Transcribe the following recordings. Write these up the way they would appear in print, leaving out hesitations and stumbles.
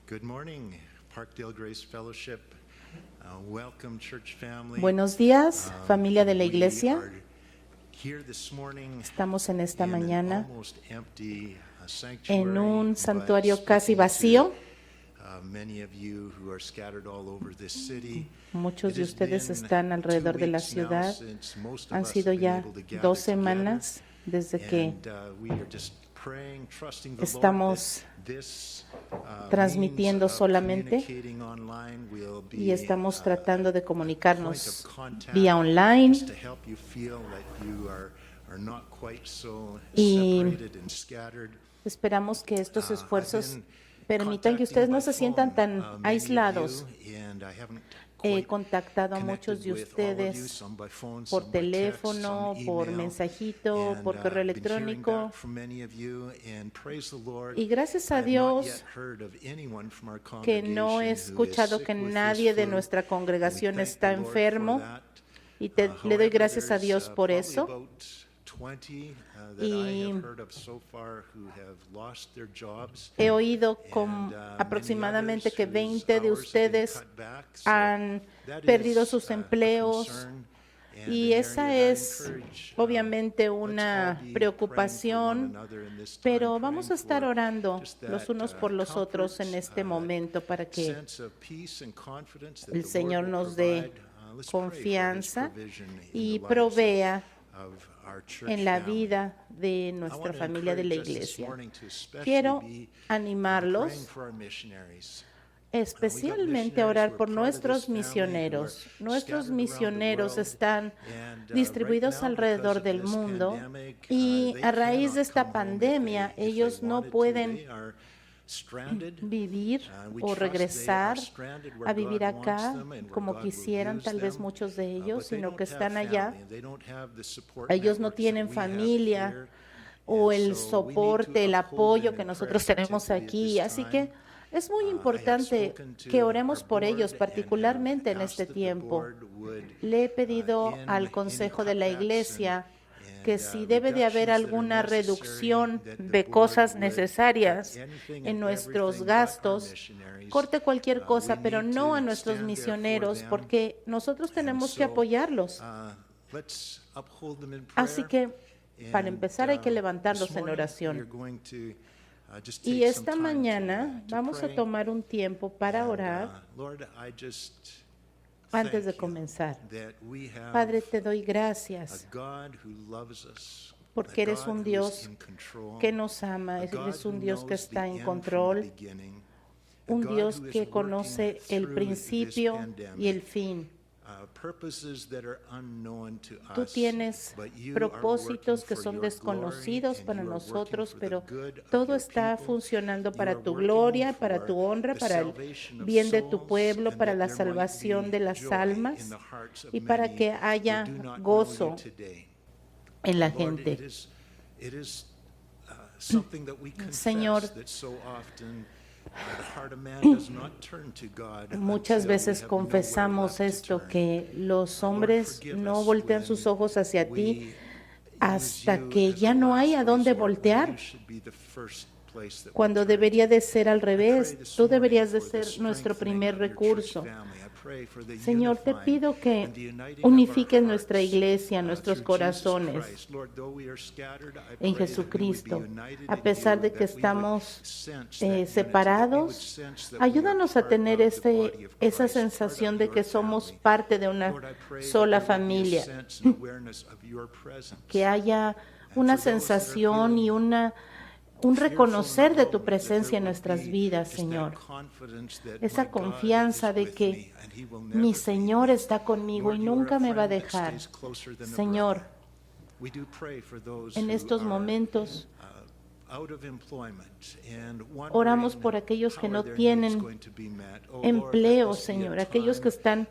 Good morning, Parkdale Grace Fellowship. Welcome, church family. Buenos días, familia de la We iglesia. are here this morning Estamos en esta in an mañana almost empty, sanctuary, en un but santuario casi speaking to, vacío. Many of you who are scattered all over this city. Muchos It de has ustedes been están alrededor 2 de la weeks now ciudad. since most of Han us sido have been ya able to gather 2 together. semanas desde que And, we are just praying, trusting the Lord estamos that this, transmitiendo means of solamente communicating online will be, y estamos tratando de comunicarnos point of contact, vía online. just to help you feel that you are not quite so Y separated and scattered. Esperamos que estos I've esfuerzos been permitan que contacting ustedes no by se sientan phone, tan many of aislados. you, and I haven't He quite contactado a muchos de connected with all of you, ustedes some by phone, por some by text, teléfono, some por email, mensajito, and, por correo been hearing electrónico. back from many of you, and praise the Lord, Y gracias I a have not Dios yet heard of anyone from our que no he congregation who is escuchado sick que with this nadie de flu, nuestra and we congregación thank está the Lord for enfermo. that. Y le doy However, gracias a there's, Dios por probably eso. about 20 that I Y have heard of so far who have lost their jobs. He oído And, con many aproximadamente others que whose 20 de hours have been ustedes cut back. So han that perdido is, sus a empleos. concern and Y an esa area that I es encourage, obviamente let's all una be praying for one preocupación, another in this time, pero vamos a praying estar for orando just los that, unos por los otros en comfort, este momento para que sense of peace and confidence that el the Lord Señor will nos provide. dé Let's pray for His confianza provision in y the lives provea of our church en la family. vida de I nuestra want to familia de la encourage us this iglesia. morning to especially Quiero be, praying animarlos for our missionaries. especialmente a orar por nuestros misioneros. Nuestros misioneros están distribuidos alrededor del mundo y a raíz de esta pandemia ellos no pueden vivir o regresar a vivir acá como quisieran tal vez muchos de ellos, sino que están allá. Ellos no tienen familia o el soporte, el apoyo que nosotros tenemos aquí, así que es muy importante que oremos por ellos, particularmente en este tiempo. Le he pedido al Consejo de la Iglesia que si debe de haber alguna reducción de cosas necesarias en nuestros gastos, corte cualquier cosa, pero no a nuestros misioneros, porque nosotros tenemos que apoyarlos. Así que, para empezar, hay que levantarlos en oración. Y esta mañana vamos a tomar un tiempo para orar antes de comenzar. Padre, te doy gracias porque eres un Dios que nos ama, eres un Dios que está en control, un Dios que conoce el principio y el fin. Tú tienes propósitos que son desconocidos para nosotros, pero todo está funcionando para tu gloria, para tu honra, para el bien de tu pueblo, para la salvación de las almas y para que haya gozo en la gente. Señor, muchas veces confesamos esto, que los hombres no voltean sus ojos hacia ti hasta que ya no hay a dónde voltear, cuando debería de ser al revés. Tú deberías de ser nuestro primer recurso. Señor, te pido que unifiques nuestra iglesia, nuestros corazones en Jesucristo. A pesar de que estamos separados, ayúdanos a tener esa sensación de que somos parte de una sola familia. Que haya una sensación y un reconocer de tu presencia en nuestras vidas, Señor. Esa confianza de que mi Señor está conmigo y nunca me va a dejar. Señor, en estos momentos oramos por aquellos que no tienen empleo, Señor, aquellos que están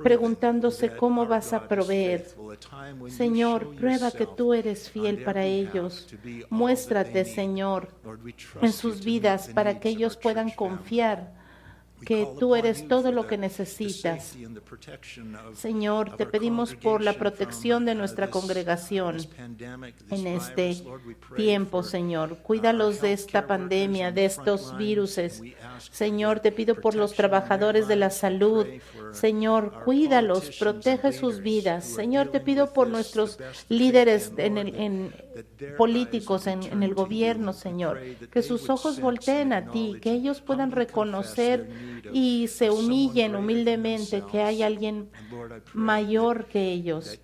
preguntándose cómo vas a proveer. Señor, prueba que tú eres fiel para ellos. Muéstrate, Señor, en sus vidas para que ellos puedan confiar que tú eres todo lo que necesitas. Señor, te pedimos por la protección de nuestra congregación en este tiempo, Señor. Cuídalos de esta pandemia, de estos viruses. Señor, te pido por los trabajadores de la salud. Señor, cuídalos, protege sus vidas. Señor, te pido por nuestros líderes políticos en el gobierno, Señor, que sus ojos volteen a ti, que ellos puedan reconocer y se humillen humildemente que hay alguien mayor que ellos.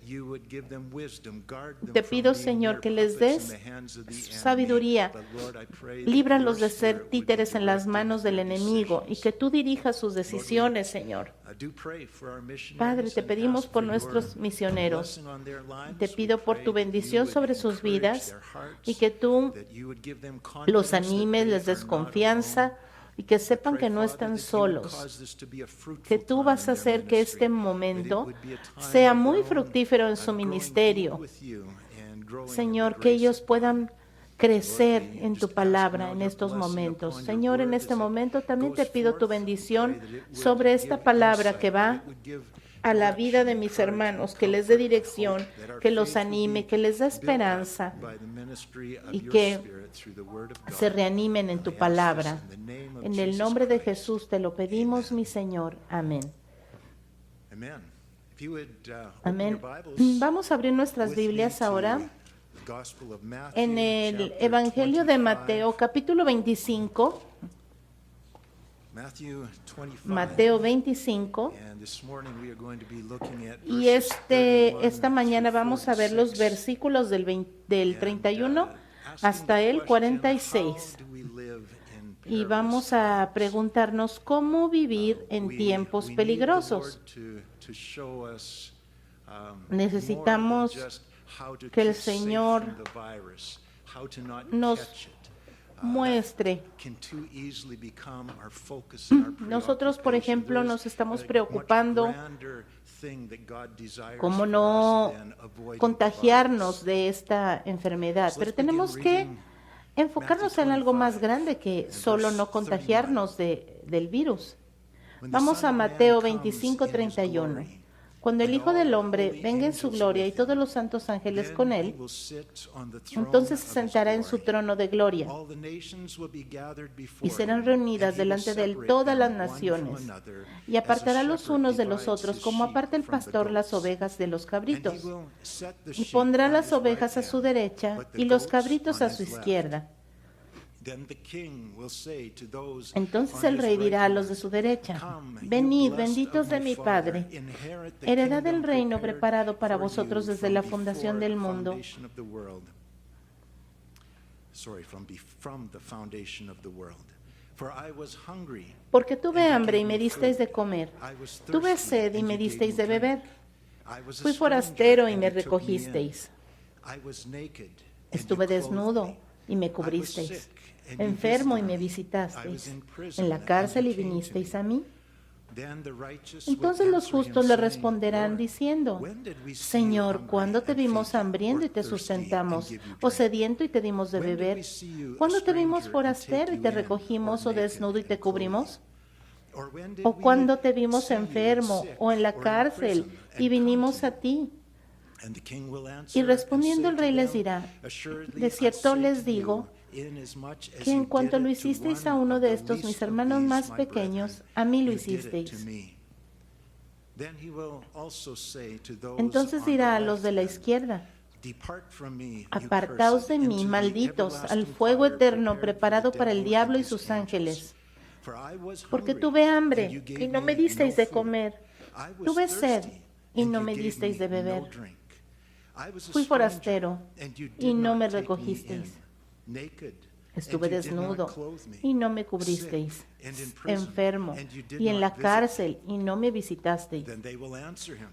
Te pido, Señor, que les des sabiduría. Líbralos de ser títeres en las manos del enemigo y que tú dirijas sus decisiones, Señor. Padre, te pedimos por nuestros misioneros. Te pido por tu bendición sobre sus vidas y que tú los animes, les des confianza y que sepan que no están solos, que tú vas a hacer que este momento sea muy fructífero en su ministerio. Señor, que ellos puedan crecer en tu palabra en estos momentos. Señor, en este momento también te pido tu bendición sobre esta palabra que va a la vida de mis hermanos, que les dé dirección, que los anime, que les dé esperanza y que se reanimen en tu palabra. En el nombre de Jesús te lo pedimos, mi Señor. Amén. Amén. Vamos a abrir nuestras Biblias ahora en el Evangelio de Mateo, capítulo 25. Mateo 25. Y esta mañana vamos a ver los versículos del 31 hasta el 46. Y vamos a preguntarnos cómo vivir en tiempos peligrosos. Necesitamos que el Señor nos muestre. Nosotros, por ejemplo, nos estamos preocupando cómo no contagiarnos de esta enfermedad, pero tenemos que enfocarnos en algo más grande que solo no contagiarnos del virus. Vamos a Mateo 25:31. Cuando el Hijo del Hombre venga en su gloria y todos los santos ángeles con él, entonces se sentará en su trono de gloria y serán reunidas delante de él todas las naciones y apartará los unos de los otros como aparta el pastor las ovejas de los cabritos y pondrá las ovejas a su derecha y los cabritos a su izquierda. Entonces el rey dirá a los de su derecha: venid, benditos de mi Padre, heredad del reino preparado para vosotros desde la fundación del mundo. Porque tuve hambre y me disteis de comer, tuve sed y me disteis de beber, fui forastero y me recogisteis, estuve desnudo y me cubristeis, enfermo y me visitasteis, en la cárcel y vinisteis a mí. Entonces los justos le responderán diciendo: Señor, ¿cuándo te vimos hambriento y te sustentamos, o sediento y te dimos de beber? ¿Cuándo te vimos forastero y te recogimos, o desnudo y te cubrimos? ¿O cuándo te vimos enfermo o en la cárcel y vinimos a ti? Y respondiendo el rey les dirá: de cierto les digo que en cuanto lo hicisteis a uno de estos mis hermanos más pequeños, a mí lo hicisteis. Entonces dirá a los de la izquierda: apartaos de mí, malditos, al fuego eterno preparado para el diablo y sus ángeles. Porque tuve hambre y no me disteis de comer, tuve sed y no me disteis de beber, fui forastero y no me recogisteis, estuve desnudo y no me cubristeis, enfermo y en la cárcel y no me visitasteis.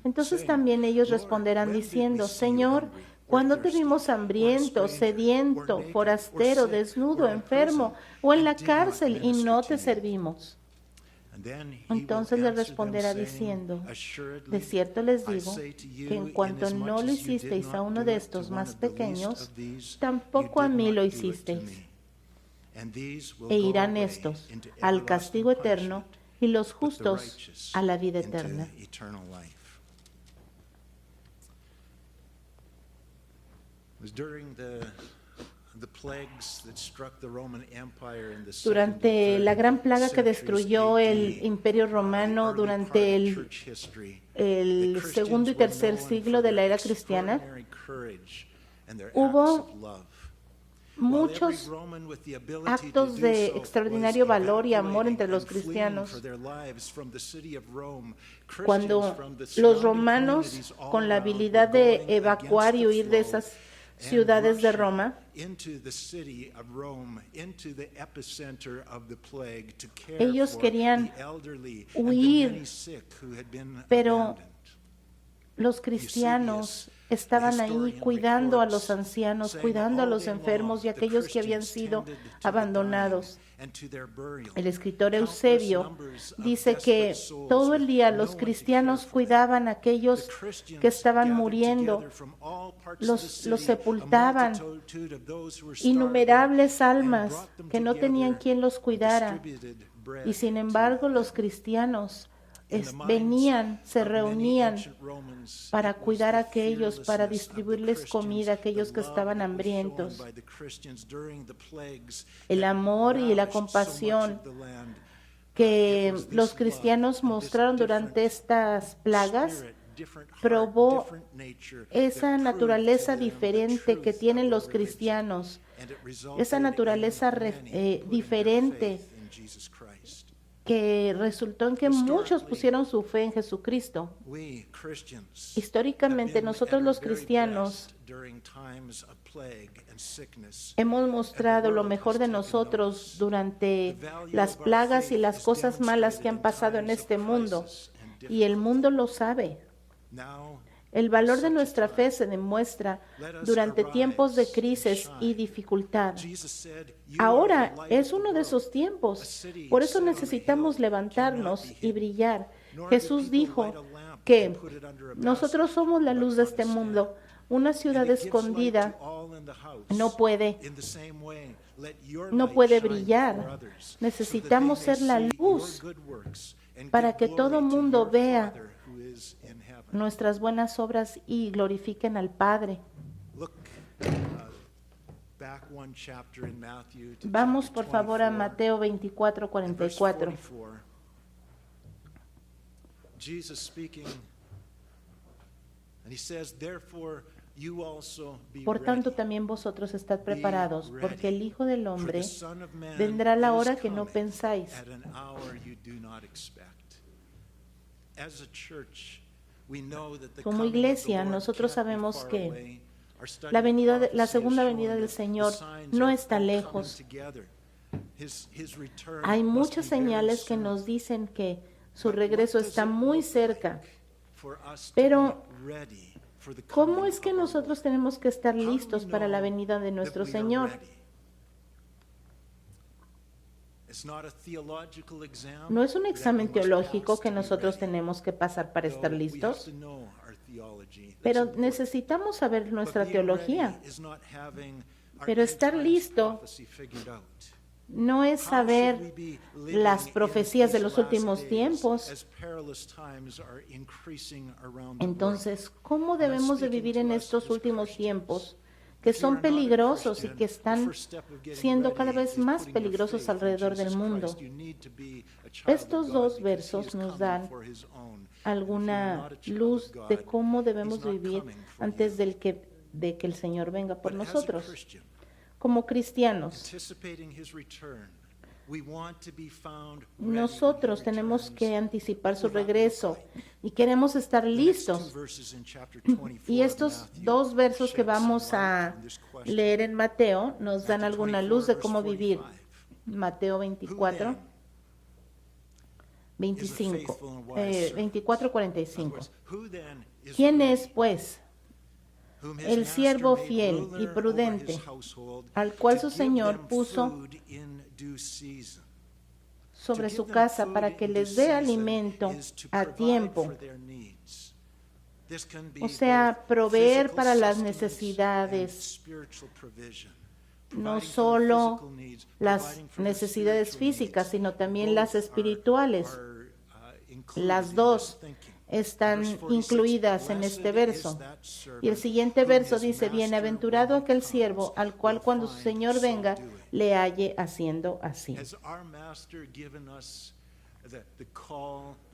Entonces también ellos responderán diciendo: Señor, ¿cuándo te vimos hambriento, sediento, forastero, desnudo, enfermo o en la cárcel y no te servimos? Entonces le responderá diciendo: de cierto les digo que en cuanto no lo hicisteis a uno de estos más pequeños, tampoco a mí lo hicisteis. E irán estos al castigo eterno y los but the justos righteous a la vida into eterna. eternal life. It was during the plagues that struck the Roman Empire in the Durante la gran plaga que centuries destruyó el AD, imperio romano early part durante of el church history, el the segundo y Christians were tercer known siglo for de la their era cristiana, extraordinary courage and their hubo acts of love. muchos actos de extraordinario valor y amor entre los cristianos. Cuando los romanos, con la habilidad de evacuar y huir de esas ciudades de Roma, ellos querían huir, pero los cristianos estaban ahí cuidando a los ancianos, cuidando a los enfermos y a aquellos que habían sido abandonados. El escritor Eusebio dice que todo el día los cristianos cuidaban a aquellos que estaban muriendo, los sepultaban, innumerables almas que no tenían quien los cuidara. Y sin embargo los cristianos venían, se reunían para cuidar a aquellos, para distribuirles comida a aquellos que estaban hambrientos. El amor y la compasión que los cristianos mostraron durante estas plagas probó esa naturaleza diferente que tienen los cristianos, esa naturaleza diferente que resultó en que muchos pusieron su fe en Jesucristo. Históricamente, nosotros los cristianos hemos mostrado lo mejor de nosotros durante las plagas y las cosas malas que han pasado en este mundo, y el mundo lo sabe. El valor de nuestra fe se demuestra durante tiempos de crisis y dificultad. Ahora es uno de esos tiempos. Por eso necesitamos levantarnos y brillar. Jesús dijo que nosotros somos la luz de este mundo. Una ciudad escondida no puede brillar. Necesitamos ser la luz para que todo mundo vea nuestras buenas obras y glorifiquen al Padre. Vamos por favor a Mateo 24:44. Por tanto, también vosotros estad preparados, porque el Hijo del Hombre vendrá a la hora que no pensáis. Como iglesia, nosotros sabemos que la segunda venida del Señor no está lejos. Hay muchas señales que nos dicen que su regreso está muy cerca. Pero, ¿cómo es que nosotros tenemos que estar listos para la venida de nuestro Señor? No es un examen teológico que nosotros tenemos que pasar para estar listos, pero necesitamos saber nuestra teología. Pero estar listo no es saber las profecías de los últimos tiempos. Entonces, ¿cómo debemos de vivir en estos últimos tiempos que son peligrosos y que están siendo cada vez más peligrosos alrededor del mundo? Estos dos versos nos dan alguna luz de cómo debemos vivir antes de que el Señor venga por nosotros. Como cristianos, nosotros tenemos que anticipar su regreso y queremos estar listos. Y estos dos versos que vamos a leer en Mateo nos dan alguna luz de cómo vivir. Mateo 24, 45. ¿Quién es, pues, el siervo fiel y prudente, al cual su Señor puso sobre su casa para que les dé alimento a tiempo? O sea, proveer para las necesidades, no solo las necesidades físicas, sino también las espirituales. Las dos están incluidas en este verso. Y el siguiente verso dice, bienaventurado aquel siervo al cual cuando su Señor venga le halle haciendo así.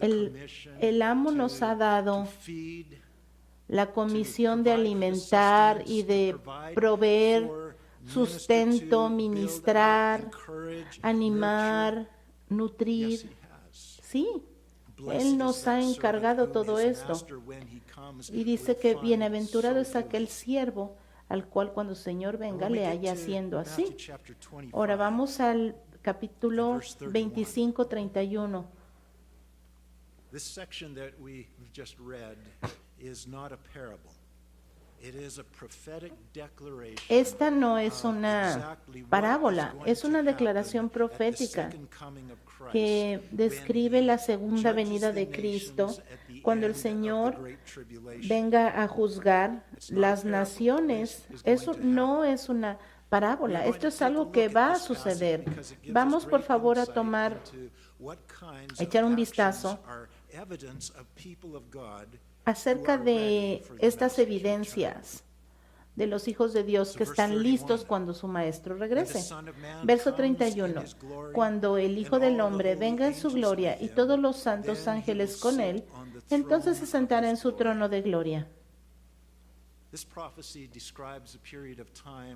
El amo nos ha dado la comisión de alimentar y de proveer sustento, ministrar, animar, nutrir. Sí, Él nos ha encargado todo esto. Y dice que bienaventurado es aquel siervo al cual cuando el Señor venga le haya haciendo así. Ahora vamos al capítulo 25, 31. This section that we've just read is not a parable. It is a prophetic declaration. Esta no es una parábola, es una declaración profética que describe la segunda venida de Cristo cuando el Señor venga a juzgar las naciones. Eso no es una parábola, esto es algo que va a suceder. Vamos por favor a echar un vistazo acerca de estas evidencias de los hijos de Dios que están listos cuando su maestro regrese. Verso 31. Cuando el Hijo del Hombre venga en su gloria y todos los santos ángeles con él, entonces se sentará en su trono de gloria.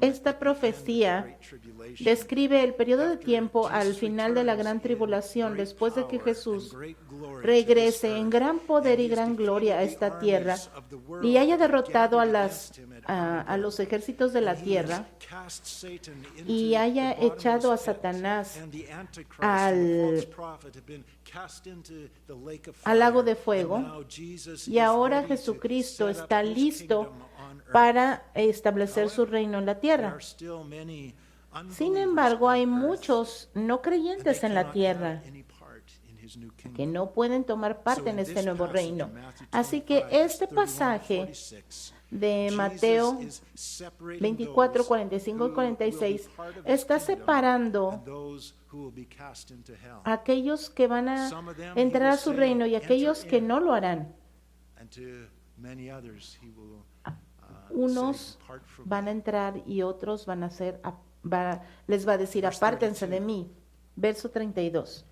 Esta profecía describe el periodo de tiempo al final de la gran tribulación, después de que Jesús regrese en gran poder y gran gloria a esta tierra y haya derrotado a los ejércitos de la tierra y haya echado a Satanás al lago de fuego. Y ahora Jesucristo está listo para establecer su reino en la tierra. Sin embargo, hay muchos no creyentes en la tierra que no pueden tomar parte en este nuevo reino. Así que este pasaje de Mateo 24, 45 y 46 está separando a aquellos que van a entrar a su reino y a aquellos que no lo harán. Unos van a entrar y otros van a les va a decir, apártense de mí. Verso 32.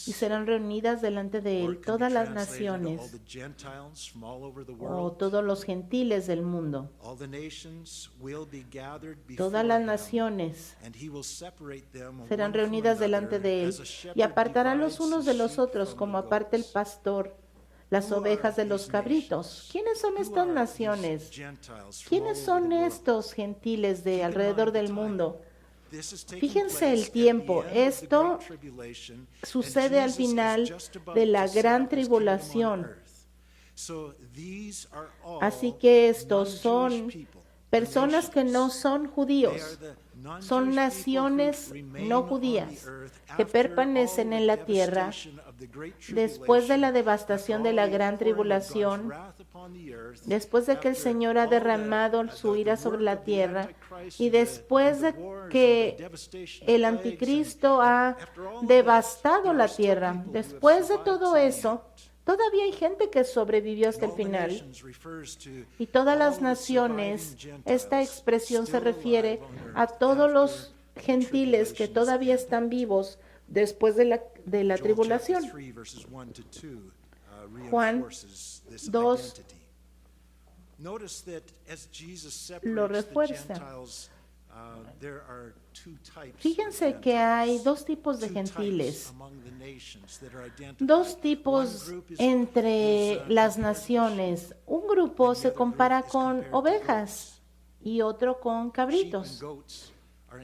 Y serán reunidas delante de él todas las naciones o todos los gentiles del mundo. Todas las naciones serán reunidas delante de él y apartará los unos de los otros como aparta el pastor las ovejas de los cabritos. ¿Quiénes son estas naciones? ¿Quiénes son estos gentiles de alrededor del mundo? Fíjense el tiempo. Esto sucede al final de la gran tribulación. Así que estos son personas que no son judíos. Son naciones no judías que permanecen en la tierra después de la devastación de la gran tribulación, después de que el Señor ha derramado su ira sobre la tierra y después de que el anticristo ha devastado la tierra. Después de todo eso, todavía hay gente que sobrevivió hasta el final. Y todas las naciones, esta expresión se refiere a todos los gentiles que todavía están vivos después de la tribulación. Juan 2 lo refuerza. Fíjense que hay dos tipos de gentiles, dos tipos entre las naciones. Un grupo se compara con ovejas y otro con cabritos.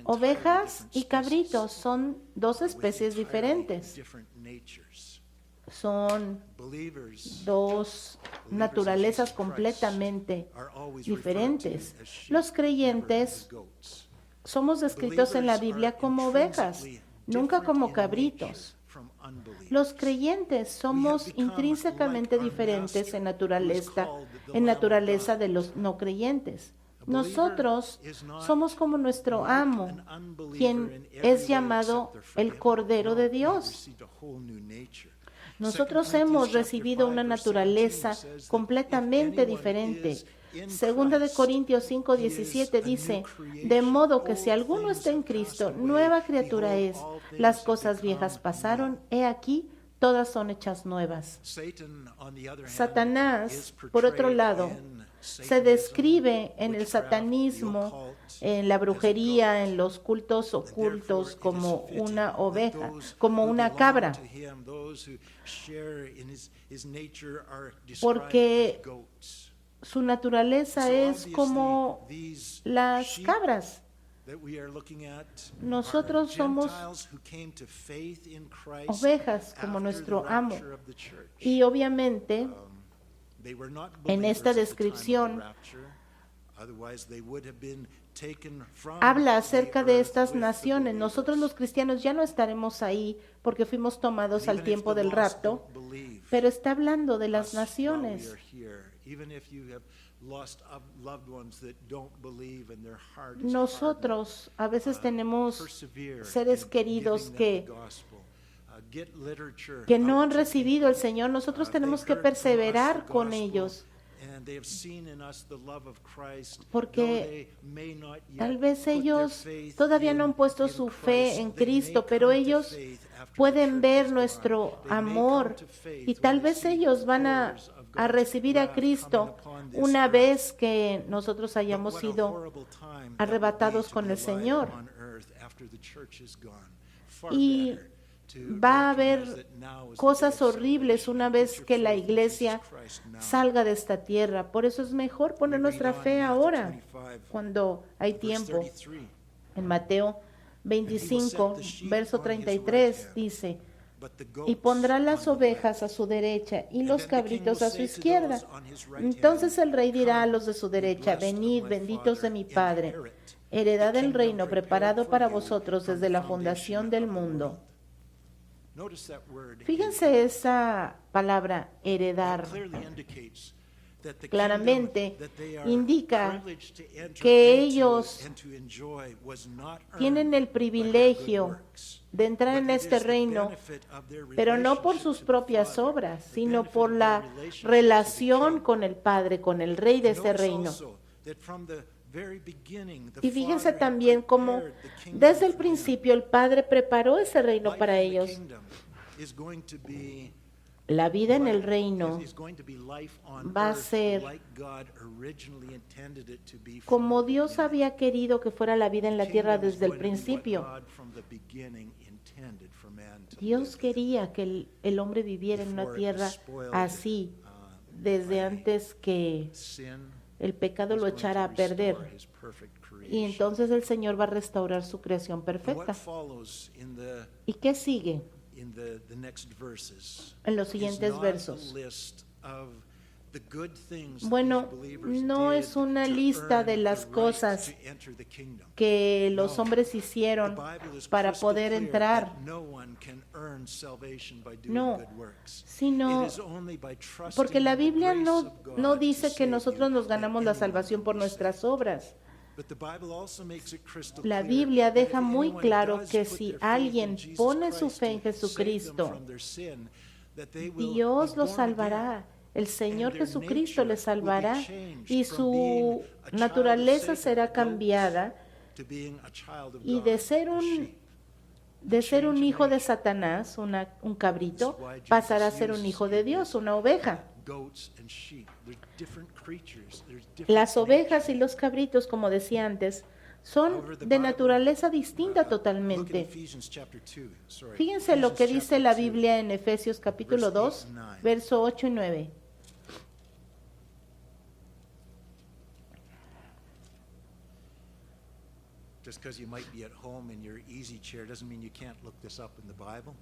Ovejas y cabritos son dos especies diferentes. Son dos naturalezas completamente diferentes. Los creyentes somos descritos en la Biblia como ovejas, nunca como cabritos. Los creyentes somos intrínsecamente diferentes en naturaleza de los no creyentes. Nosotros somos como nuestro amo, quien es llamado el Cordero de Dios. Nosotros hemos recibido una naturaleza completamente diferente. Segunda de Corintios 5:17 dice, de modo que si alguno está en Cristo, nueva criatura es. Las cosas viejas pasaron, he aquí, todas son hechas nuevas. Satanás, por otro lado, se describe en el satanismo, en la brujería, en los cultos ocultos como una oveja, como una cabra, porque su naturaleza es como las cabras. Nosotros somos ovejas como nuestro amo. Y obviamente, en esta descripción, habla acerca de estas naciones. Nosotros los cristianos ya no estaremos ahí porque fuimos tomados al tiempo del rapto, pero está hablando de las naciones. Nosotros a veces tenemos seres queridos que no han recibido al Señor. Nosotros tenemos que perseverar con ellos, porque tal vez ellos todavía no han puesto su fe en Cristo, pero ellos pueden ver nuestro amor y tal vez ellos van a recibir a Cristo una vez que nosotros hayamos sido arrebatados con el Señor. Y va a haber cosas horribles una vez que la iglesia salga de esta tierra. Por eso es mejor poner nuestra fe ahora, cuando hay tiempo. En Mateo 25, verso 33 dice, y pondrá las ovejas a su derecha y los cabritos a su izquierda. Entonces el rey dirá a los de su derecha, venid, benditos de mi Padre, heredad del reino preparado para vosotros desde la fundación del mundo. Fíjense esa palabra, heredar. Claramente indica que ellos tienen el privilegio de entrar en este reino, pero no por sus propias obras, sino por la relación con el Padre, con el Rey de ese reino. Y fíjense también cómo desde el principio el Padre preparó ese reino para ellos. La vida en el reino va a ser como Dios había querido que fuera la vida en la tierra desde el principio. Dios quería que el hombre viviera en una tierra así, desde antes que el pecado lo echara a perder. Y entonces el Señor va a restaurar su creación perfecta. ¿Y qué sigue? En los siguientes versos. Bueno, no es una lista de las cosas que los hombres hicieron para poder entrar. No, sino porque la Biblia no dice que nosotros nos ganamos la salvación por nuestras obras. La Biblia deja muy claro que si alguien pone su fe en Jesucristo, Dios lo salvará. El Señor Jesucristo le salvará y su naturaleza será cambiada, y de ser un hijo de Satanás, un cabrito, pasará a ser un hijo de Dios, una oveja. Las ovejas y los cabritos, como decía antes, son de naturaleza distinta totalmente. Fíjense lo que dice la Biblia en Efesios capítulo 2, verso 8 y 9. Just because you might be at home in your easy chair doesn't mean you can't look this up in the Bible.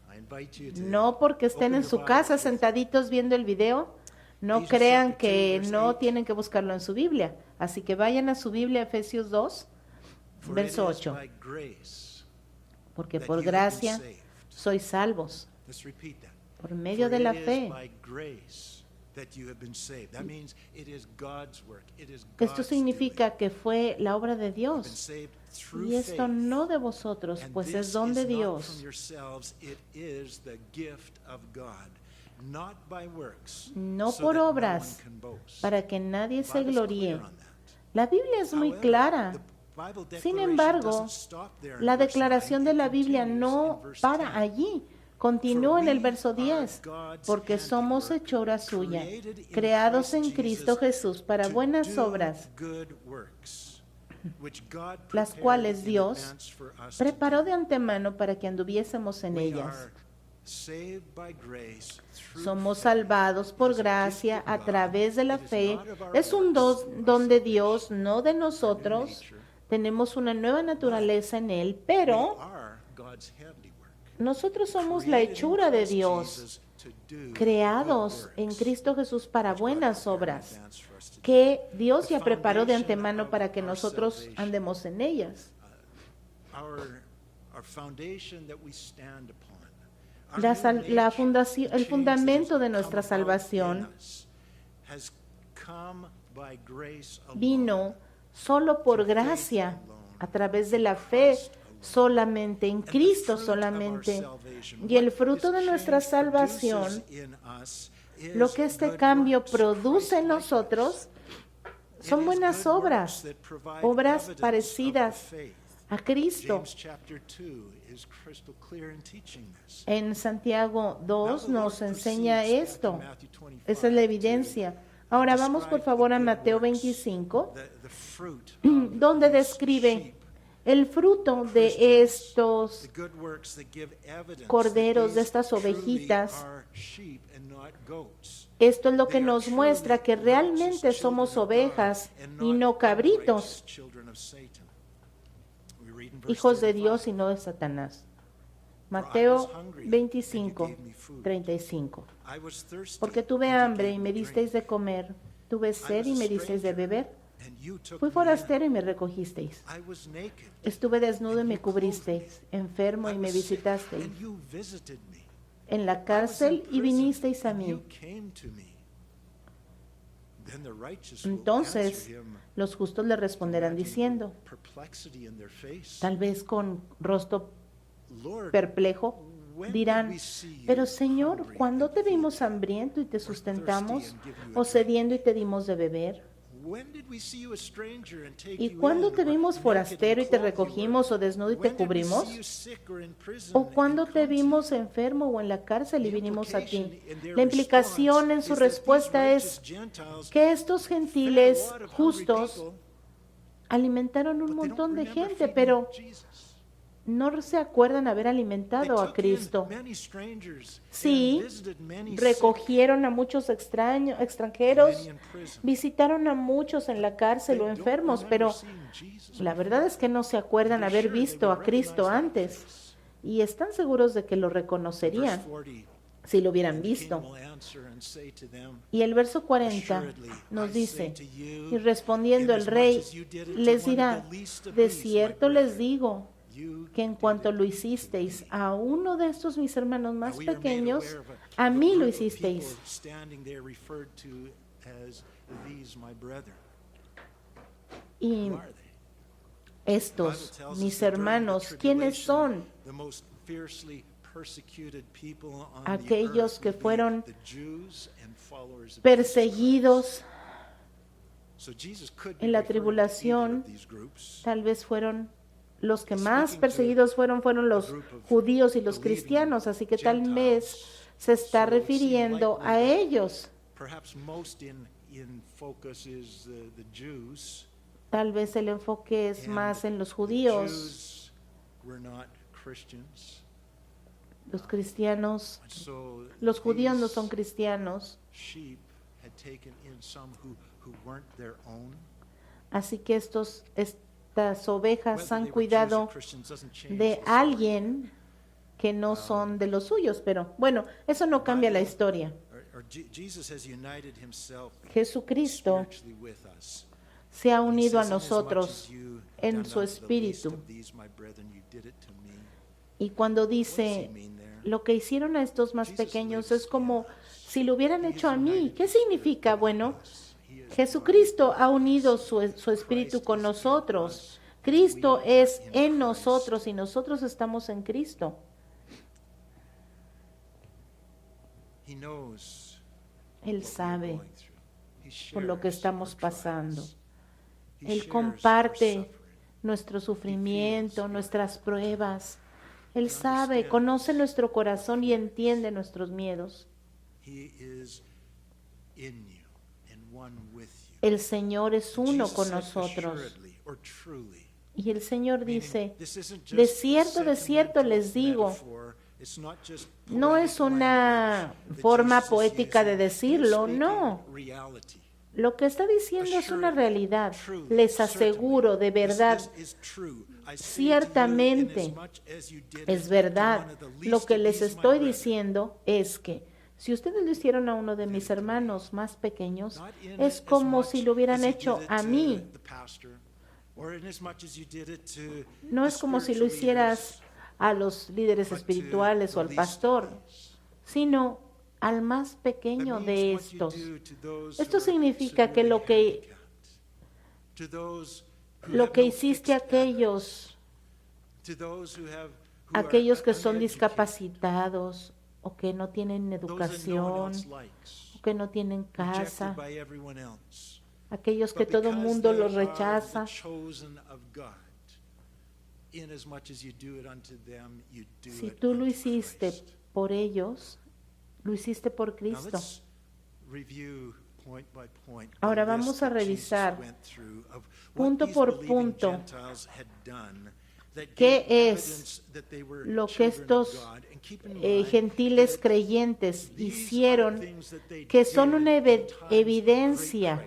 I invite you to No porque estén en su casa sentaditos viendo el video, no crean que no tienen que buscarlo en su Biblia. Así que vayan a su Biblia, Efesios 2, verso 8. Porque por gracia sois salvos, por medio de la fe. that you have been saved. That means it is God's work. It is Esto God's significa doing. que fue la obra de You've been Dios. saved through Y esto faith. no de vosotros, And pues this es don de is not Dios. from yourselves, it is the gift of God, not by works, No so por that no obras, one can boast. para que nadie The se Bible's gloríe. clear on that. La Biblia es muy However, clara. the Bible Sin declaration embargo, doesn't stop there in la verse declaración 9, de la it Biblia continues no in verse para 10. allí. Continúa en el verso 10, God's porque somos handiwork, hechura suya, created in creados en Christ Cristo Jesus Jesús para to buenas do obras, good works, which God las prepared cuales in Dios advance for us to preparó do. de antemano para que anduviésemos en We ellas. are saved by grace through Somos faith. salvados por It is a gracia gift of a God. través de la It is fe. not of our Es un works, don de our Dios, salvation, no de our new nosotros. nature. Tenemos una nueva naturaleza en Él, We pero are God's handiwork. nosotros somos la Created in hechura de Christ Dios, Jesus to do creados good en works, Cristo Jesús para which God buenas prepared in obras, advance for us to do. que Dios The ya preparó de foundation antemano of para que our nosotros salvation. andemos en ellas. Our foundation that we stand upon. Our La new sal- la nature, fundación- el the change fundamento that de has nuestra come about in salvación us has come by grace alone, Vino solo por through faith gracia, alone, a través de la through fe Christ alone. solamente, en And the Cristo fruit of our solamente. salvation, Y el what fruto this de nuestra change produces salvación, in us is lo que este good cambio works, produce en Christ-likeness. nosotros It son is buenas good obras, works that provide obras evidence parecidas of the faith. a Cristo. James chapter 2 is crystal clear in teaching this. En Santiago 2 nos enseña esto. Matthew 25, Esa es la evidencia. Ahora vamos por favor a Mateo 25, the fruit donde describe el fruto de estos the good works that give evidence corderos, de that these estas truly ovejitas. are sheep and not goats. Esto es lo que They are nos muestra que truly realmente righteous somos children of God ovejas and y not no cabritos, unrighteous children of Satan. We read in verse hijos de 35. Dios y no de Satanás. Mateo 25, 35. I was thirsty, Porque tuve and you hambre gave y me me disteis drink. de comer, tuve sed y me disteis de beber, And you took fui me in. forastero y me recogisteis, I was naked, estuve desnudo y me cubristeis, enfermo I y me was sick, visitasteis, and you visited me. en la I was in cárcel y prison, vinisteis a and mí. you came to me. Then the righteous will Entonces answer him, los justos le responderán imagine diciendo, with perplexity in their face, tal vez con rostro Lord, perplejo, when did dirán, we see you pero Señor, hungry ¿cuándo and te feed vimos you? hambriento y te sustentamos, thirsty and give you a o drink? sediento y te dimos de beber? When did we see you a stranger and take ¿Y you cuándo in, te or vimos naked forastero y and te clothed you recogimos, o desnudo y te When did we cubrimos? see you sick or in prison ¿O cuándo and te come to you? vimos enfermo o en la cárcel y The vinimos a implication ti? in their La implicación en response su is that respuesta these es righteous Gentiles que estos fed a gentiles lot of hungry justos people, alimentaron un but they don't montón de remember gente, feeding pero Jesus. no se acuerdan haber They alimentado a took in Cristo. many strangers Sí, and visited many sick, recogieron a muchos extranjeros, many in prison. visitaron a muchos en la cárcel They o don't enfermos, remember pero seeing Jesus la before. verdad es que no se acuerdan They're haber sure they visto would a Cristo recognize that antes face. y están seguros de que lo Verse reconocerían 40, si lo hubieran "And the king visto. will answer and say to them, Y el verso 40 Assuredly, nos I say dice, to you, y respondiendo el rey inasmuch as you did it to les one of dirá, the least of de these, my cierto les brethren, digo you que en did cuanto it lo to hicisteis me." a uno de estos mis hermanos Now, más we are made pequeños, aware of a of mí lo group of hicisteis. people standing there referred to as these, my brethren. Y Who are they? The Bible estos, tells us mis that during the hermanos, ¿quiénes son? tribulation, the most fiercely persecuted people on the Aquellos earth que would be fueron the Jews and followers of Jesus Perseguidos, Christ. So Jesus could be en la referring to either tribulación, of these groups. tal vez fueron los que He's más speaking to perseguidos fueron los a group of judíos y los believing cristianos, así que tal vez Gentiles. se está So it seemed refiriendo likely a that ellos. Perhaps most in focus is the Jews. Tal vez el enfoque es And más en los the judíos, Jews were not Christians. los cristianos. And so Los judíos no these son cristianos, sheep had taken in some who weren't their own. así que estas ovejas Whether han they were Jews or cuidado Christians doesn't change de the story. alguien que no son de los suyos, pero bueno, eso no cambia la historia. Jesus has united himself Jesucristo spiritually with us. se ha And he unido a says, "Inasmuch nosotros as you en done su unto the least espíritu. of these, my brethren, you did it to me." Y cuando What does he dice, mean there? lo que hicieron a estos más pequeños es como si lo hubieran hecho a mí. ¿Qué significa? Bueno, Jesucristo ha unido su espíritu con nosotros. Cristo es en nosotros y nosotros estamos en Cristo. Él sabe por lo que estamos pasando. Él comparte nuestro sufrimiento, nuestras pruebas. Él sabe, conoce nuestro corazón y entiende nuestros miedos. El Señor es uno con nosotros. Y el Señor dice, de cierto les digo, no es una forma poética de decirlo, no. Lo que está diciendo es una realidad. Les aseguro, de verdad, ciertamente es verdad. Lo que les estoy diciendo es que si ustedes lo hicieron a uno de mis hermanos más pequeños, es como si lo hubieran hecho a mí. No es como si lo hicieras a los líderes espirituales o al pastor, sino al más pequeño de estos. Esto significa que lo que hiciste a aquellos que son discapacitados o que no tienen educación o que no tienen casa, aquellos que todo el mundo los rechaza. Si tú lo hiciste por ellos, lo hiciste por Cristo. Ahora vamos a revisar punto por punto qué es lo que estos gentiles creyentes hicieron, que son una evidencia.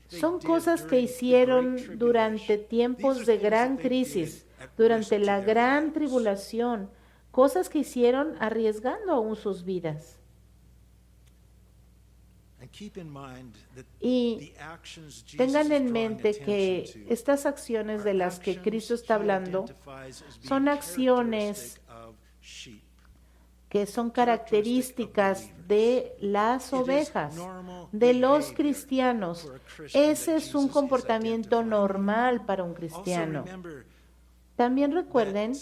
Son cosas que hicieron durante tiempos de gran crisis, durante la gran tribulación, cosas que hicieron arriesgando aún sus vidas. Y tengan en mente que estas acciones de las que Cristo está hablando son acciones que son características de las ovejas, de los cristianos. Ese es un comportamiento normal para un cristiano. También recuerden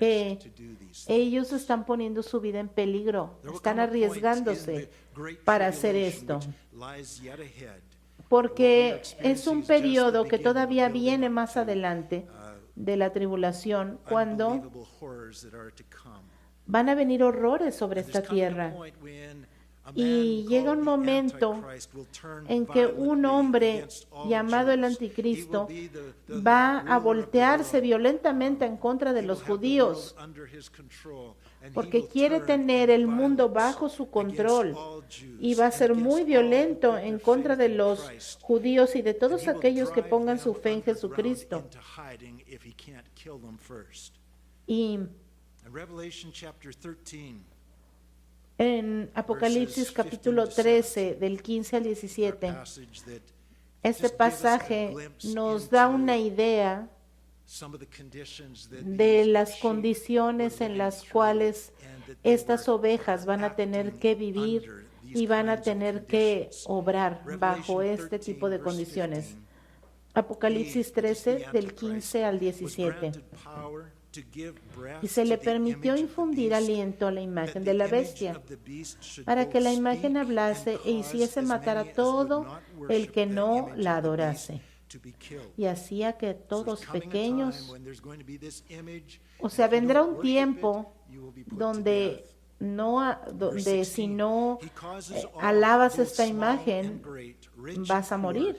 que ellos están poniendo su vida en peligro, están arriesgándose para hacer esto, porque es un periodo que todavía viene más adelante de la tribulación, cuando van a venir horrores sobre esta tierra. Y llega un momento en que un hombre llamado el Anticristo va a voltearse violentamente en contra de los judíos, porque quiere tener el mundo bajo su control y va a ser muy violento en contra de los judíos y de todos aquellos que pongan su fe en Jesucristo. Y en Apocalipsis capítulo 13, del 15 al 17, este pasaje nos da una idea de las condiciones en las cuales estas ovejas van a tener que vivir y van a tener que obrar bajo este tipo de condiciones. Apocalipsis 13, del 15 al 17. Y se le permitió infundir aliento a la imagen de la bestia, para que la imagen hablase e hiciese matar a todo el que no la adorase. Y hacía que todos pequeños, o sea, vendrá un tiempo donde si no alabas esta imagen, vas a morir.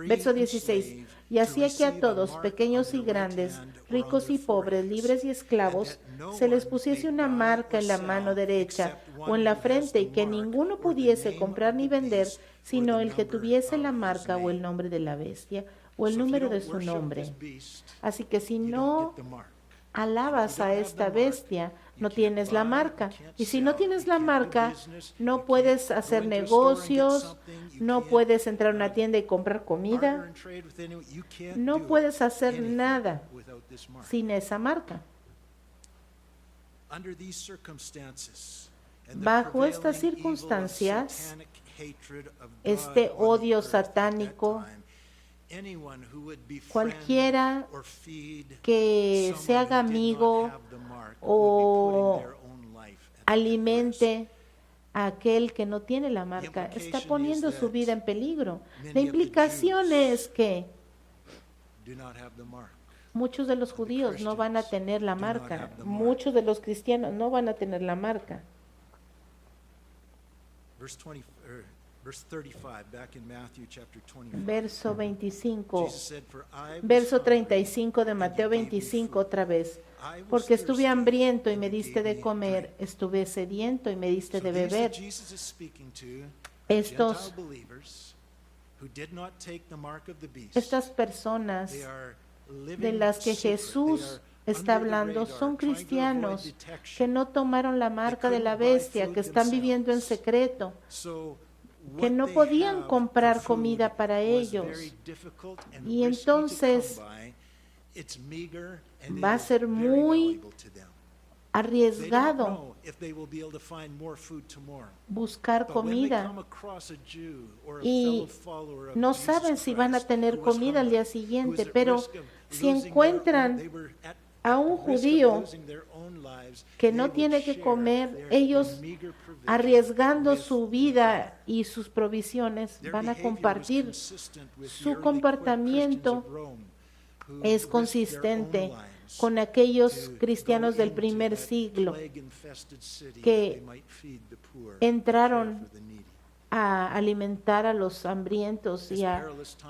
Verso 16. Y hacía que a todos, pequeños y grandes, ricos y pobres, libres y esclavos, se les pusiese una marca en la mano derecha o en la frente, y que ninguno pudiese comprar ni vender, sino el que tuviese la marca o el nombre de la bestia o el número de su nombre. Así que si no alabas a esta bestia, no tienes la marca. Y si no tienes la marca, no puedes hacer negocios, No puedes entrar a una tienda y comprar comida. No puedes hacer nada sin esa marca. Bajo estas circunstancias, este odio satánico, cualquiera que se haga amigo o alimente a aquel que no tiene la marca, está poniendo su vida en peligro. La implicación es que muchos de los judíos no van a tener la marca, muchos de los cristianos no van a tener la marca. Verso 25, verso 35 de Mateo 25 otra vez. Porque estuve hambriento y me diste de comer, estuve sediento y me diste de beber. Estas personas de las que Jesús está hablando son cristianos que no tomaron la marca de la bestia, que están viviendo en secreto, que no podían comprar comida para ellos. Y entonces va a ser muy arriesgado buscar comida y no saben si van a tener comida al día siguiente, pero si encuentran a un judío que no tiene que comer, ellos arriesgando su vida y sus provisiones van a compartir. Su comportamiento es consistente con aquellos cristianos del primer siglo que entraron a alimentar a los hambrientos y a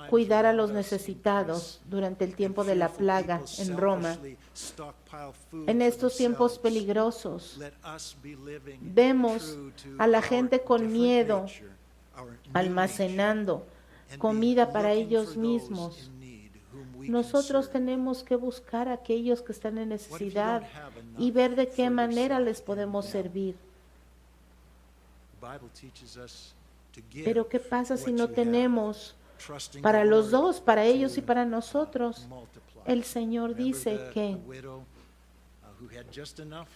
cuidar a los necesitados durante el tiempo de la plaga en Roma. En estos tiempos peligrosos, vemos a la gente con miedo almacenando comida para ellos mismos. Nosotros tenemos que buscar a aquellos que están en necesidad y ver de qué manera les podemos servir. Pero ¿qué pasa si no tenemos para los dos, para ellos y para nosotros? El Señor dice que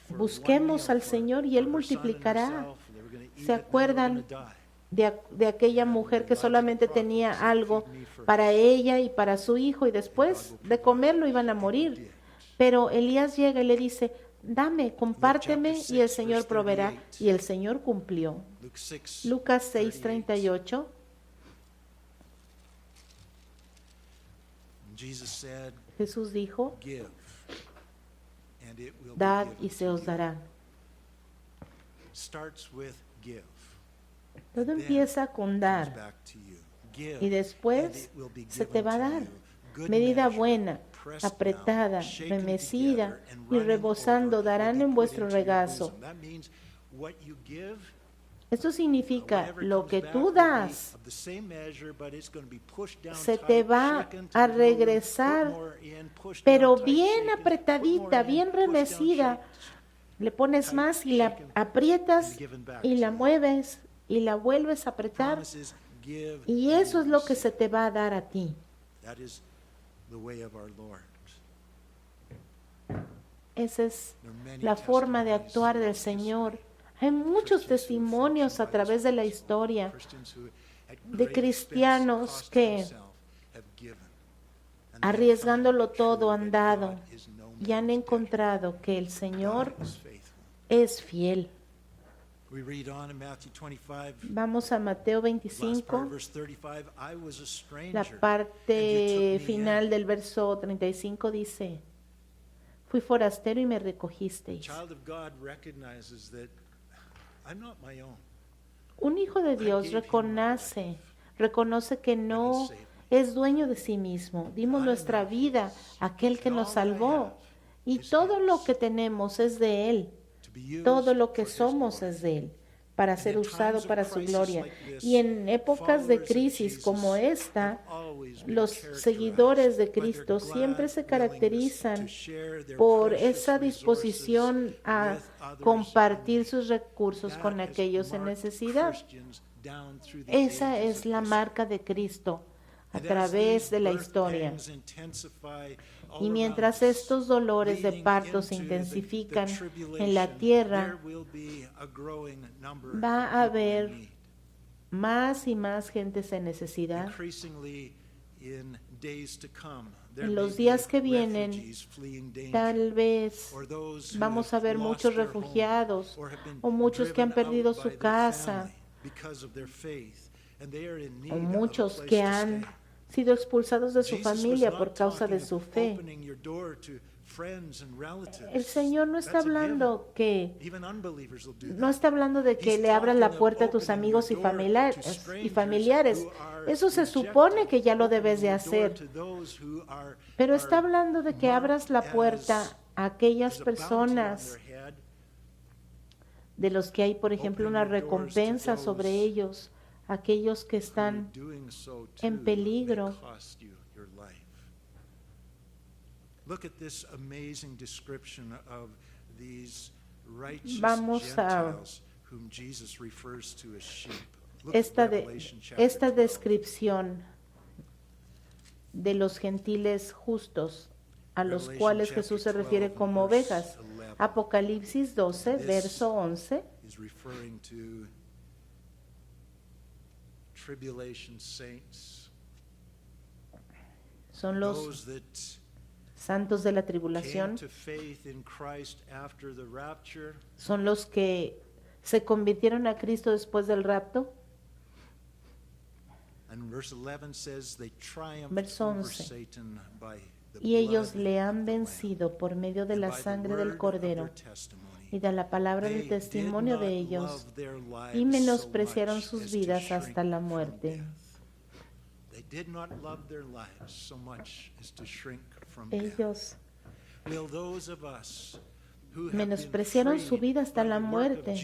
busquemos al Señor y Él multiplicará. ¿Se acuerdan de aquella mujer que solamente tenía algo para ella y para su hijo y después de comerlo iban a morir? Pero Elías llega y le dice, dame, compárteme y el Señor proveerá. Y el Señor cumplió. Lucas 6:38. Jesús dijo, dad y se os dará. Todo empieza con dar y después se te va a dar. Medida buena, apretada, remecida y rebosando darán en vuestro regazo. Esto significa lo que tú das se te va a regresar, pero bien apretadita, bien remecida. Le pones más y la aprietas y la mueves y la vuelves a apretar. Y eso es lo que se te va a dar a ti. Esa es la forma de actuar del Señor. Hay muchos testimonios a través de la historia de cristianos que, arriesgándolo todo, han dado y han encontrado que el Señor es fiel. Vamos a Mateo 25, la parte final del verso 35 dice, fui forastero y me recogisteis. Un hijo de Dios reconoce que no es dueño de sí mismo. Dimos nuestra vida a aquel que nos salvó y todo lo que tenemos es de Él. Todo lo que somos es de Él, para ser usado para su gloria. Y en épocas de crisis como esta, los seguidores de Cristo siempre se caracterizan por esa disposición a compartir sus recursos con aquellos en necesidad. Esa es la marca de Cristo a través de la historia. Y mientras estos dolores de parto se intensifican en la tierra, va a haber más y más gentes en necesidad. En los días que vienen, tal vez vamos a ver muchos refugiados o muchos que han perdido su casa o muchos que han sido expulsados de su familia por causa de su fe. El Señor no está hablando de que le abras la puerta a tus amigos y familiares. Eso se supone que ya lo debes de hacer. Pero está hablando de que abras la puerta a aquellas personas de los que hay, por ejemplo, una recompensa sobre ellos, aquellos que están en peligro. Vamos a esta descripción de los gentiles justos a los cuales Jesús se refiere como ovejas. Apocalipsis 12, verso 11. Son los santos de la tribulación, son los que se convirtieron a Cristo después del rapto. Verso 11. Y ellos le han vencido por medio de la sangre del Cordero y de la palabra del testimonio de ellos, y menospreciaron sus vidas hasta la muerte. Ellos menospreciaron su vida hasta la muerte.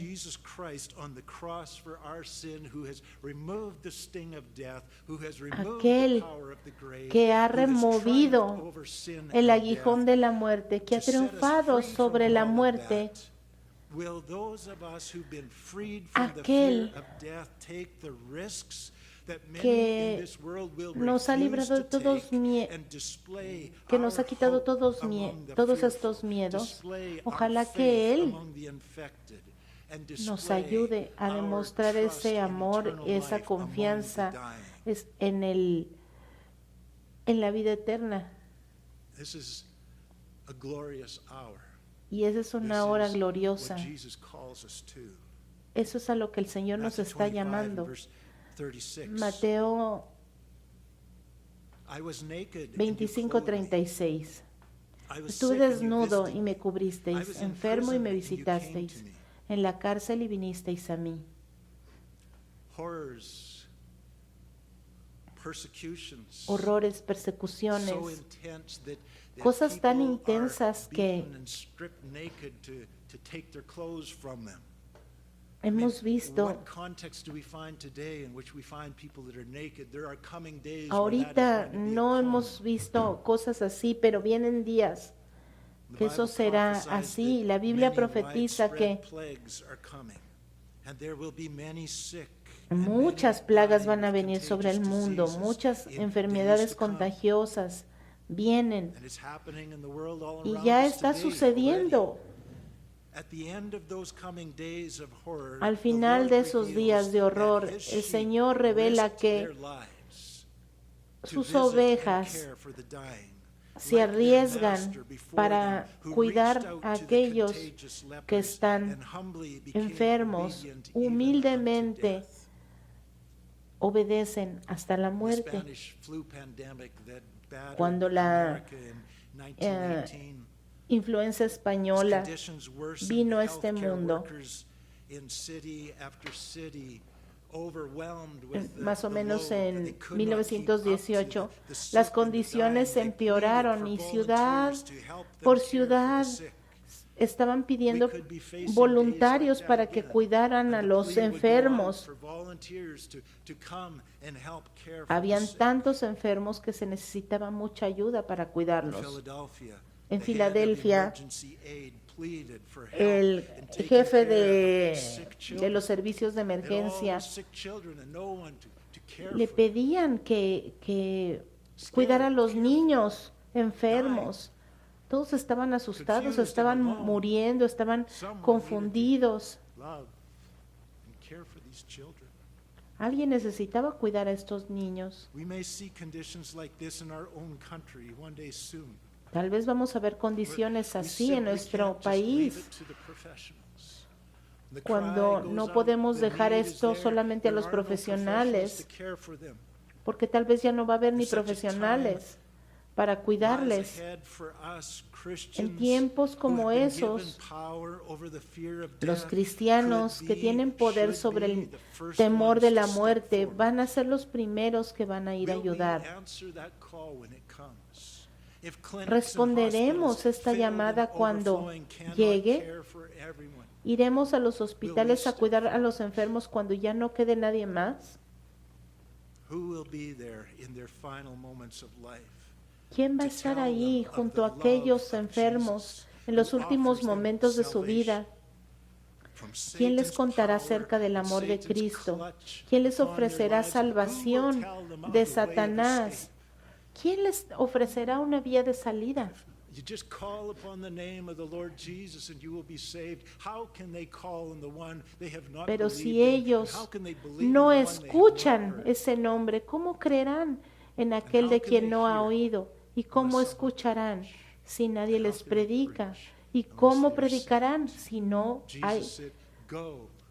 Aquel que ha removido el aguijón de la muerte, que ha triunfado sobre la muerte, aquel que nos ha librado de que nos ha quitado todos estos miedos. Ojalá que Él nos ayude a demostrar ese amor, esa confianza en la vida eterna. Y esa es una hora gloriosa. Eso es a lo que el Señor nos está llamando. Mateo 25:36. Estuve desnudo y me cubristeis, enfermo y me visitasteis, en la cárcel y vinisteis a mí. Horrores, persecuciones, cosas tan intensas que hemos visto. Ahorita no hemos visto cosas así, pero vienen días que eso será así. La Biblia profetiza que muchas plagas van a venir sobre el mundo, muchas enfermedades contagiosas vienen y ya está sucediendo. Al final de esos días de horror, el Señor revela que sus ovejas se arriesgan para cuidar a aquellos que están enfermos, humildemente obedecen hasta la muerte. Cuando la influencia española vino a este mundo, más o menos en 1918, las condiciones empeoraron y ciudad por ciudad estaban pidiendo voluntarios para que cuidaran a los enfermos. Habían tantos enfermos que se necesitaba mucha ayuda para cuidarlos. En Filadelfia el jefe de los servicios de emergencia, le pedían que cuidara a los niños enfermos. Todos estaban asustados, estaban muriendo, estaban confundidos. Alguien necesitaba cuidar a estos niños. Tal vez vamos a ver condiciones así en nuestro país, cuando no podemos dejar esto solamente a los profesionales, porque tal vez ya no va a haber ni profesionales para cuidarles. En tiempos como esos, los cristianos que tienen poder sobre el temor de la muerte van a ser los primeros que van a ir a ayudar. Responderemos esta llamada cuando llegue. Iremos a los hospitales a cuidar a los enfermos cuando ya no quede nadie más. ¿Quién va a estar ahí junto a aquellos enfermos en los últimos momentos de su vida? ¿Quién les contará acerca del amor de Cristo? ¿Quién les ofrecerá salvación de Satanás? ¿Quién les ofrecerá una vía de salida? Pero si ellos no escuchan ese nombre, ¿cómo creerán en aquel de quien no ha oído? ¿Y cómo escucharán si nadie les predica? ¿Y cómo predicarán si no hay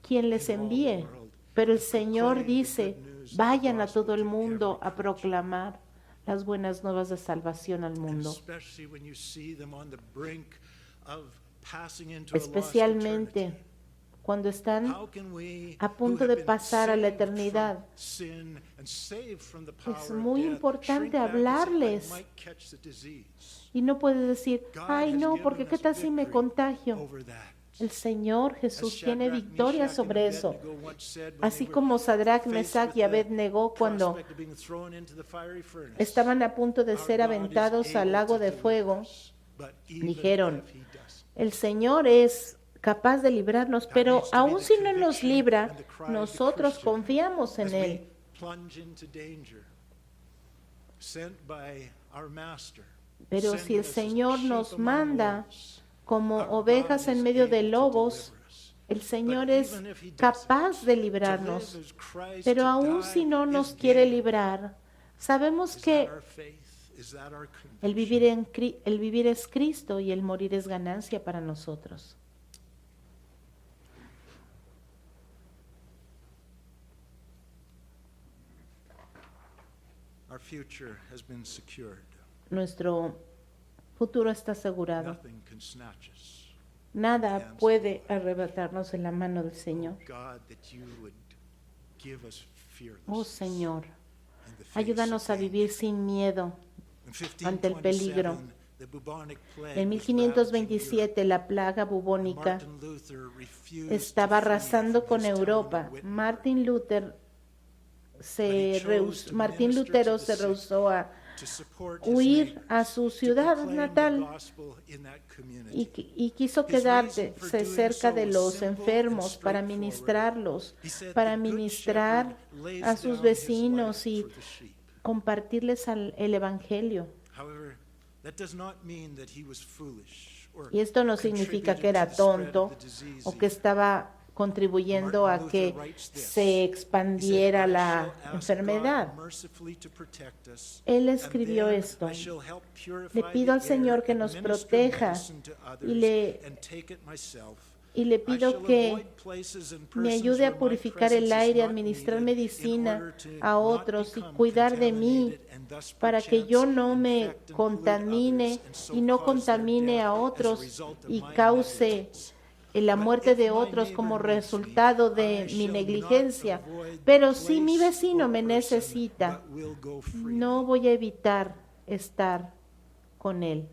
quien les envíe? Pero el Señor dice, vayan a todo el mundo a proclamar las buenas nuevas de salvación al mundo. Especialmente cuando están a punto de pasar a la eternidad. Es muy importante hablarles. Y no puedes decir, ay no, porque qué tal si me contagio. El Señor Jesús tiene victoria sobre eso. Así como Sadrach, Mesach y Abed-Negó, cuando estaban a punto de ser aventados al lago de fuego, dijeron, el Señor es capaz de librarnos, pero aun si no nos libra, nosotros confiamos en Él. Pero si el Señor nos manda como ovejas en medio de lobos, el Señor es capaz de librarnos. Pero aun si no nos quiere librar, sabemos que el vivir es Cristo y el morir es ganancia para nosotros. Nuestro futuro está asegurado. Nada puede arrebatarnos de la mano del Señor. Oh Señor, ayúdanos a vivir sin miedo ante el peligro. En 1527 la plaga bubónica estaba arrasando con Europa. Martín Lutero se rehusó a huir a su ciudad natal y quiso quedarse cerca de los enfermos para ministrarlos, para ministrar a sus vecinos y compartirles el Evangelio. Y esto no significa que era tonto o que estaba contribuyendo a que se expandiera la enfermedad. Él escribió esto: le pido al Señor que nos proteja y le pido que me ayude a purificar el aire, administrar medicina a otros y cuidar de mí para que yo no me contamine y no contamine a otros y cause la muerte de otros como resultado de mi negligencia. Pero si mi vecino me necesita, no voy a evitar estar con él.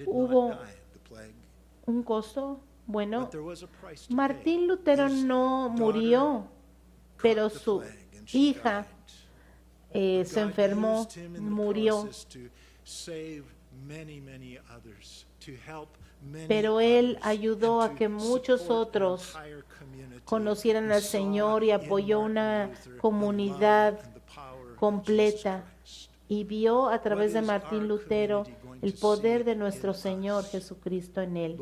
¿Hubo un costo? Bueno, Martín Lutero no murió, pero su hija se enfermó, murió. Pero Él ayudó a que muchos otros conocieran al Señor y apoyó una comunidad completa y vio a través de Martín Lutero el poder de nuestro Señor Jesucristo en él.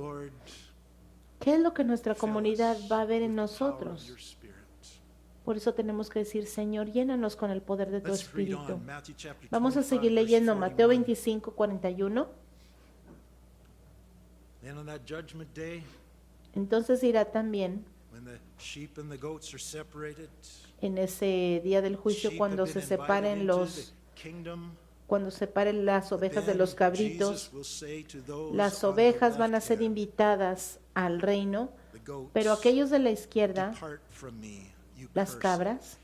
¿Qué es lo que nuestra comunidad va a ver en nosotros? Por eso tenemos que decir, Señor, llénanos con el poder de tu Espíritu. Vamos a seguir leyendo Mateo 25, 41. Entonces dirá también, en ese día del juicio, cuando se separen las ovejas de los cabritos, las ovejas van a ser invitadas al reino, pero aquellos de la izquierda, las cabras,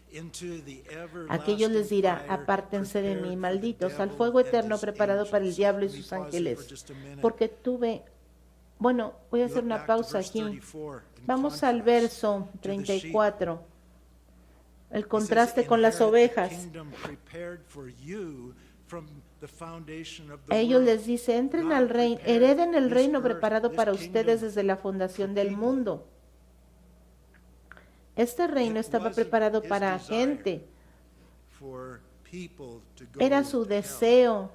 aquellos les dirá, apártense de mí, malditos, al fuego eterno preparado para el diablo y sus ángeles, porque bueno, voy a hacer una pausa aquí. Vamos al verso 34, el contraste con las ovejas. A ellos les dice, entren al reino, hereden el reino preparado para ustedes desde la fundación del mundo. Este reino estaba preparado para gente. Era su deseo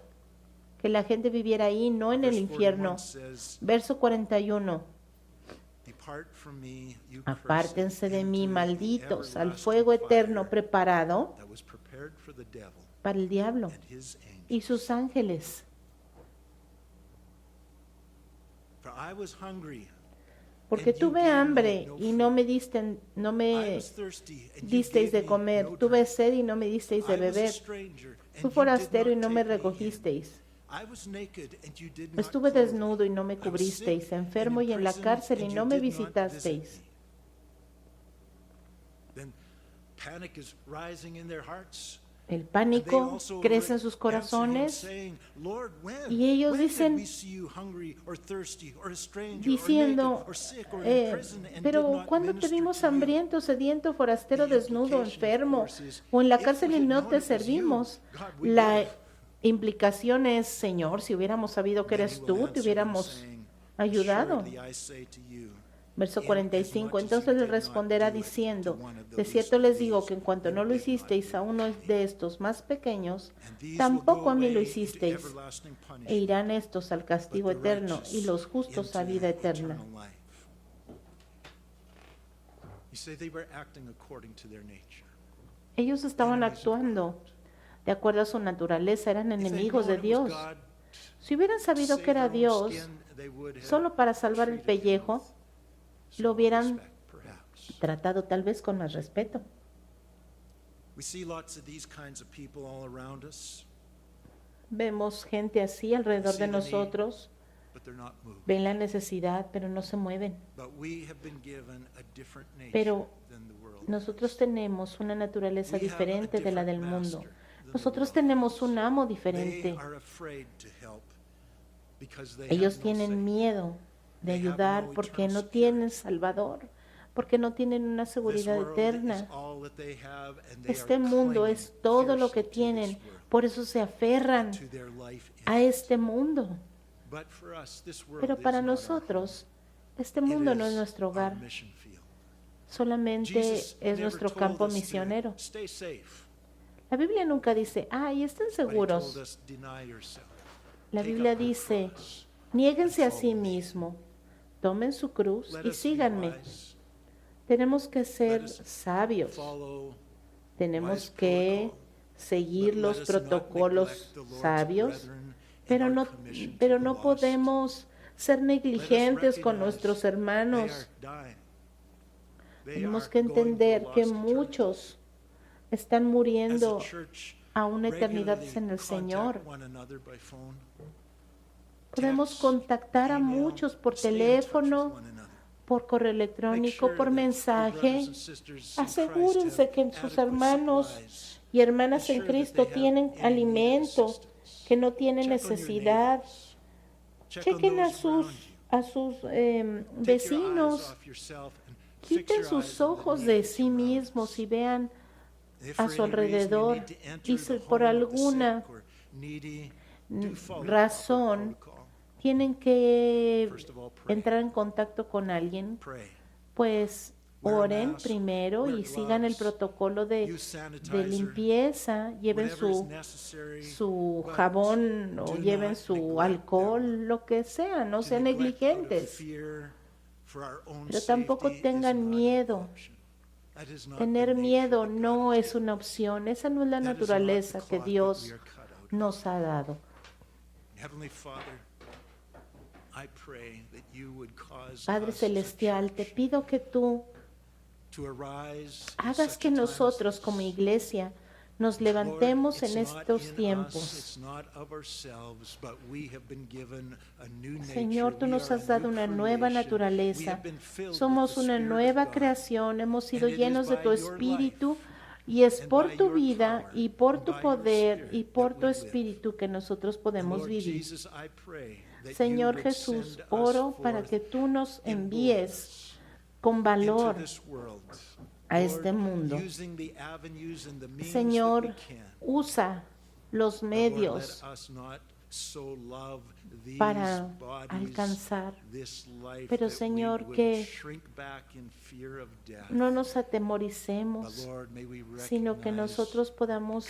que la gente viviera ahí, no en el infierno. Verso 41. Apártense de mí, malditos, al fuego eterno preparado para el diablo y sus ángeles. Porque tuve hambre y no me disteis de comer, tuve sed y no me disteis de beber, fui forastero y no me recogisteis, estuve desnudo y no me cubristeis, enfermo y en la cárcel y no me visitasteis. El pánico crece en sus corazones y ellos dicen, diciendo, pero ¿cuándo te vimos hambriento, sediento, forastero, desnudo, enfermo o en la cárcel y no te servimos? La implicación es, Señor, si hubiéramos sabido que eres tú, te hubiéramos ayudado. Verso 45, entonces le responderá diciendo, de cierto les digo que en cuanto no lo hicisteis a uno de estos más pequeños, tampoco a mí lo hicisteis, e irán estos al castigo eterno y los justos a vida eterna. Ellos estaban actuando de acuerdo a su naturaleza, eran enemigos de Dios. Si hubieran sabido que era Dios, solo para salvar el pellejo, lo hubieran tratado tal vez con más respeto. Vemos gente así alrededor de nosotros, ven la necesidad, pero no se mueven. Pero nosotros tenemos una naturaleza diferente de la del mundo. Nosotros tenemos un amo diferente. Ellos tienen miedo de ayudar porque no tienen Salvador, porque no tienen una seguridad eterna. Este mundo es todo lo que tienen, por eso se aferran a este mundo. Pero para nosotros, este mundo no es nuestro hogar, solamente es nuestro campo misionero. La Biblia nunca dice, y estén seguros. La Biblia dice, niéguense a sí mismo, tomen su cruz y síganme. Tenemos que ser sabios. Tenemos que seguir los protocolos sabios, pero no podemos ser negligentes con nuestros hermanos. Tenemos que entender que muchos están muriendo a una eternidad en el Señor. Podemos contactar a muchos por teléfono, por correo electrónico, por mensaje. Asegúrense que sus hermanos y hermanas en Cristo tienen alimento, que no tienen necesidad. Chequen a sus vecinos. Quiten sus ojos de sí mismos y vean a su alrededor. Y si por alguna razón tienen que entrar en contacto con alguien, pues oren primero y sigan el protocolo de limpieza, lleven su jabón o lleven su alcohol, lo que sea, no sean negligentes, pero tampoco tengan miedo. Tener miedo no es una opción, esa no es la naturaleza que Dios nos ha dado. Padre Celestial, te pido que tú hagas que nosotros como iglesia nos levantemos en estos tiempos. Señor, tú nos has dado una nueva naturaleza. Somos una nueva creación, hemos sido llenos de tu espíritu y es por tu vida y por tu poder y por tu espíritu que nosotros podemos vivir. Señor Jesús, oro para que tú nos envíes con valor a este mundo. Señor, usa los medios para alcanzar, pero Señor, que no nos atemoricemos, sino que nosotros podamos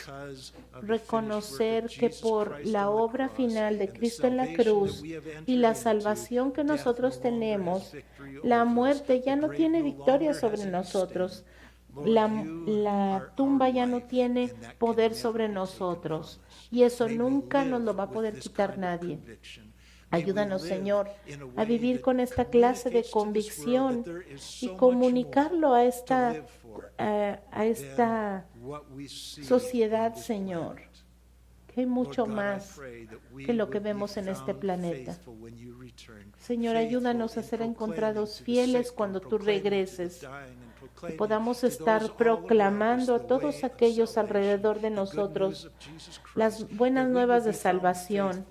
reconocer que por la obra final de Cristo en la cruz y la salvación que nosotros tenemos, la muerte ya no tiene victoria sobre nosotros. La tumba ya no tiene poder sobre nosotros y eso nunca nos lo va a poder quitar nadie. Ayúdanos, Señor, a vivir con esta clase de convicción y comunicarlo a esta sociedad, Señor, que hay mucho más que lo que vemos en este planeta. Señor, ayúdanos a ser encontrados fieles cuando tú regreses, que podamos estar proclamando a todos aquellos alrededor de nosotros las buenas nuevas de salvación,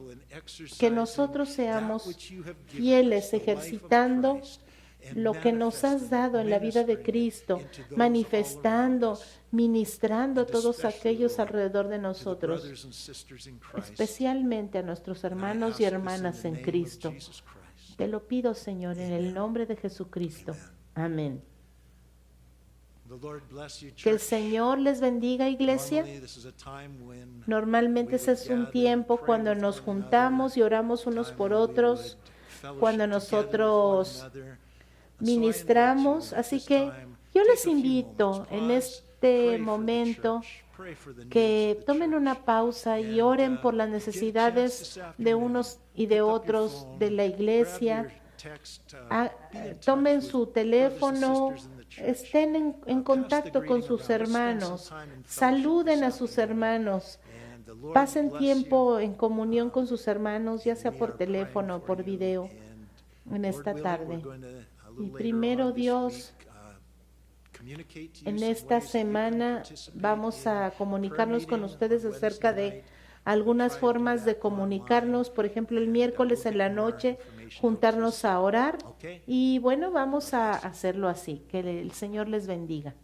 que nosotros seamos fieles ejercitando lo que nos has dado en la vida de Cristo, manifestando, ministrando a todos aquellos alrededor de nosotros, especialmente a nuestros hermanos y hermanas en Cristo. Te lo pido, Señor, en el nombre de Jesucristo. Amén. Que el Señor les bendiga, iglesia. Normalmente ese es un tiempo cuando nos juntamos y oramos unos por otros, cuando nosotros ministramos. Así que yo les invito en este momento que tomen una pausa y oren por las necesidades de unos y de otros de la iglesia. Tomen su teléfono, estén en contacto con sus hermanos, saluden a sus hermanos, pasen tiempo en comunión con sus hermanos, ya sea por teléfono o por video en esta tarde. Y primero Dios, en esta semana vamos a comunicarnos con ustedes acerca de algunas formas de comunicarnos, por ejemplo, el miércoles en la noche, juntarnos a orar y bueno, vamos a hacerlo así. Que el Señor les bendiga.